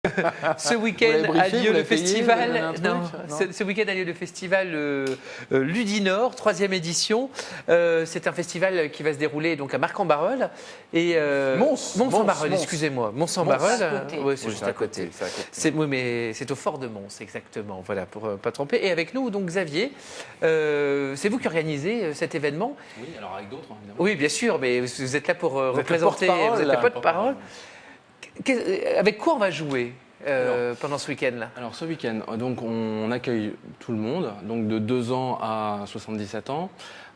Ce week-end a lieu le festival. Ce week-end a lieu le festival Ludinor, 3e édition. C'est un festival qui va se dérouler donc à Marcq-en-Barœul et Mons-en-Barœul. Excusez-moi, Mons-en-Barœul. Oui, c'est juste à côté. Oui, mais c'est au fort de Mons, exactement. Voilà, pour pas tromper. Et avec nous donc Xavier, c'est vous qui organisez cet événement. Oui, alors avec d'autres évidemment. Oui, bien sûr, mais vous êtes là pour représenter. Vous êtes la porte-parole. Avec quoi on va jouer pendant ce week-end-là? Alors ce week-end, donc on accueille tout le monde, donc de 2 ans à 77 ans.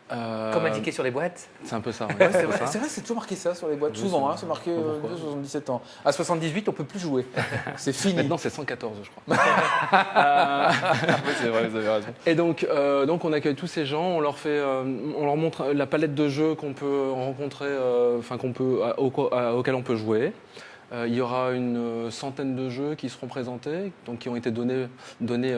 Comme indiqué sur les boîtes. C'est un peu ça. Ouais, c'est vrai, c'est toujours marqué ça sur les boîtes. Souvent, c'est marqué 77 ans. À 78, on peut plus jouer. C'est fini. Maintenant, c'est 114, je crois. Oui, c'est vrai, vous avez raison. Et donc on accueille tous ces gens, on leur montre la palette de jeux qu'on peut rencontrer, auxquels on peut jouer. Il y aura une centaine de jeux qui seront présentés, donc qui ont été donnés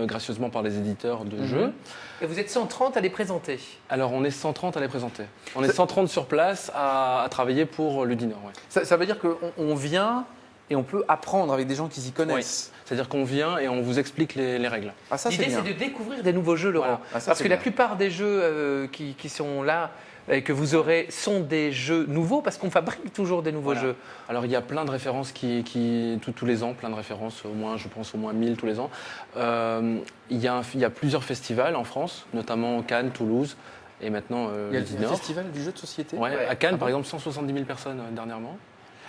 gracieusement par les éditeurs de jeux. Et vous êtes 130 à les présenter? Alors on est 130 à les présenter. On est 130 sur place à travailler pour Ludinor. Ouais. Ça veut dire qu'on vient et on peut apprendre avec des gens qui s'y connaissent. Oui. C'est-à-dire qu'on vient et on vous explique les règles. Ah, l'idée, c'est de découvrir des nouveaux jeux, Laurent. Voilà. Parce que la plupart des jeux qui sont là et que vous aurez sont des jeux nouveaux, parce qu'on fabrique toujours des nouveaux jeux. Alors il y a plein de références tous les ans, plein de références, je pense au moins 1000 tous les ans. Il y a plusieurs festivals en France, notamment Cannes, Toulouse et maintenant il y a Ludinor. le festival du jeu de société. À Cannes, par exemple, 170 000 personnes dernièrement.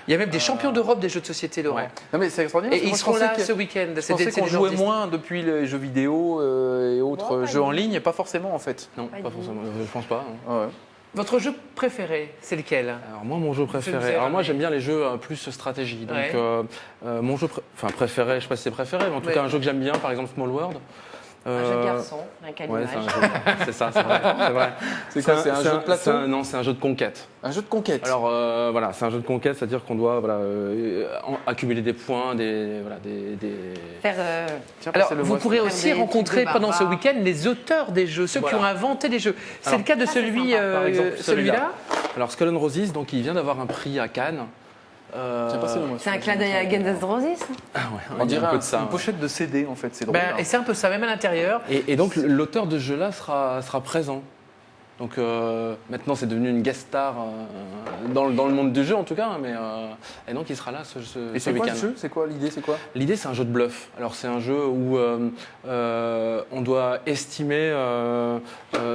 Il y a même des champions d'Europe des jeux de société, Laurent. Ouais. Non, mais c'est extraordinaire. Et ils seront là ce week-end. Je pensais qu'on jouait moins depuis les jeux vidéo et autres jeux en ligne, pas forcément en fait. Non, pas forcément. Je pense pas. Ouais. Votre jeu préféré, c'est lequel? Alors moi, mon jeu préféré. Alors moi, j'aime bien les jeux plus stratégie. Donc mon jeu préféré, je ne sais pas si c'est préféré, mais en tout cas un jeu que j'aime bien, par exemple Small World. Un jeu de garçon, un calimage. C'est ça, c'est vrai. C'est quoi? C'est un jeu de plateau? Non, c'est un jeu de conquête. Un jeu de conquête. Alors voilà, c'est un jeu de conquête, c'est-à-dire qu'on doit accumuler des points, Alors vous pourrez aussi rencontrer pendant ce week-end les auteurs des jeux, ceux qui ont inventé les jeux. C'est le cas de celui-là. Alors Skull and Roses, donc il vient d'avoir un prix à Cannes. C'est un clin d'œil à Guns N' Roses. Ah ouais, on dirait un peu de ça. Une pochette de CD en fait, c'est drôle. Et c'est un peu ça, même à l'intérieur. Et donc l'auteur de ce jeu-là sera présent. Donc maintenant c'est devenu une guest star dans le monde du jeu en tout cas, et donc il sera là ce Et c'est quoi le jeu? C'est quoi l'idée? L'idée c'est un jeu de bluff. Alors c'est un jeu où on doit estimer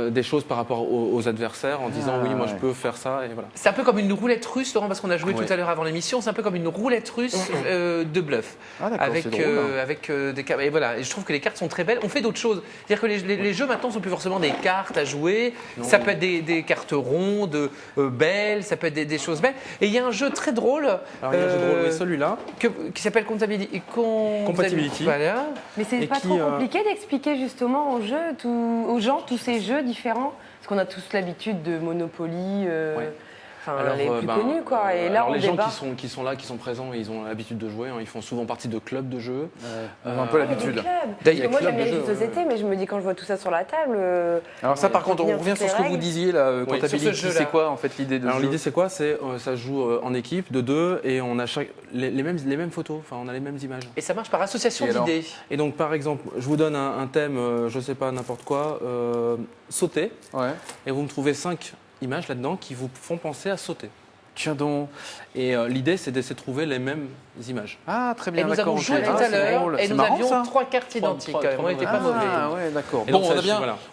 des choses par rapport aux adversaires en disant oui moi je peux faire ça et voilà. C'est un peu comme une roulette russe, Laurent, parce qu'on a joué tout à l'heure avant l'émission. C'est un peu comme une roulette russe de bluff avec des cartes. Et voilà. Et je trouve que les cartes sont très belles. On fait d'autres choses. C'est-à-dire que les jeux maintenant sont plus forcément des cartes à jouer. Ça peut être des cartes rondes, belles, ça peut être des choses belles. Et il y a un jeu très drôle. Alors, il y a un jeu drôle, celui-là. Qui s'appelle Compatibility. Voilà. Mais c'est pas trop compliqué d'expliquer justement aux gens tous ces jeux différents? Parce qu'on a tous l'habitude de Monopoly. Les plus connus quoi. Et là, les gens qui sont là, qui sont présents, ils ont l'habitude de jouer. Ils font souvent partie de clubs de jeux. Ils ont un peu l'habitude. Moi, j'aime bien les jeux de société, mais je me dis quand je vois tout ça sur la table. Alors ça, par contre, on revient sur ce que vous disiez là. Comptabilité, c'est quoi en fait l'idée de jeu? Alors l'idée c'est quoi? C'est ça se joue en équipe de 2 et on a les mêmes photos. Enfin, on a les mêmes images. Et ça marche par association d'idées. Et donc par exemple, je vous donne un thème, je sais pas n'importe quoi, sauter. Et vous me trouvez 5 images là-dedans qui vous font penser à sauter. Tiens donc. Et l'idée, c'est d'essayer de trouver les mêmes images. Ah, très bien. Et nous avons joué tout à l'heure et nous avions 3 cartes identiques. On n'était pas mauvais. Ah ouais, d'accord. Bon,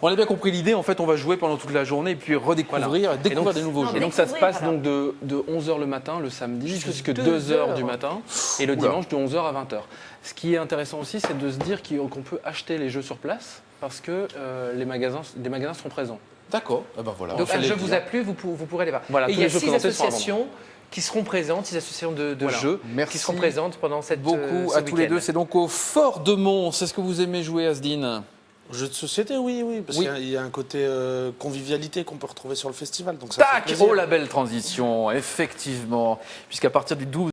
on a bien compris l'idée. En fait, on va jouer pendant toute la journée et puis découvrir des nouveaux jeux. Et donc, ça se passe donc de 11h le matin, le samedi, jusqu'à 2h du matin, et le dimanche de 11h à 20h. Ce qui est intéressant aussi, c'est de se dire qu'on peut acheter les jeux sur place parce que les magasins seront présents. D'accord. Voilà. Donc un jeu vous a plu, vous pourrez les voir. Voilà, et il y a 6 associations qui seront présentes, 6 associations de jeux qui seront présentes pendant cette beaucoup à tous les deux. C'est donc au Fort de Mons. Est-ce que vous aimez jouer, Asdine? Jeux de société, oui, parce qu'il y a un côté convivialité qu'on peut retrouver sur le festival. Donc Tac! Oh, la belle transition, effectivement. Puisqu'à partir du 12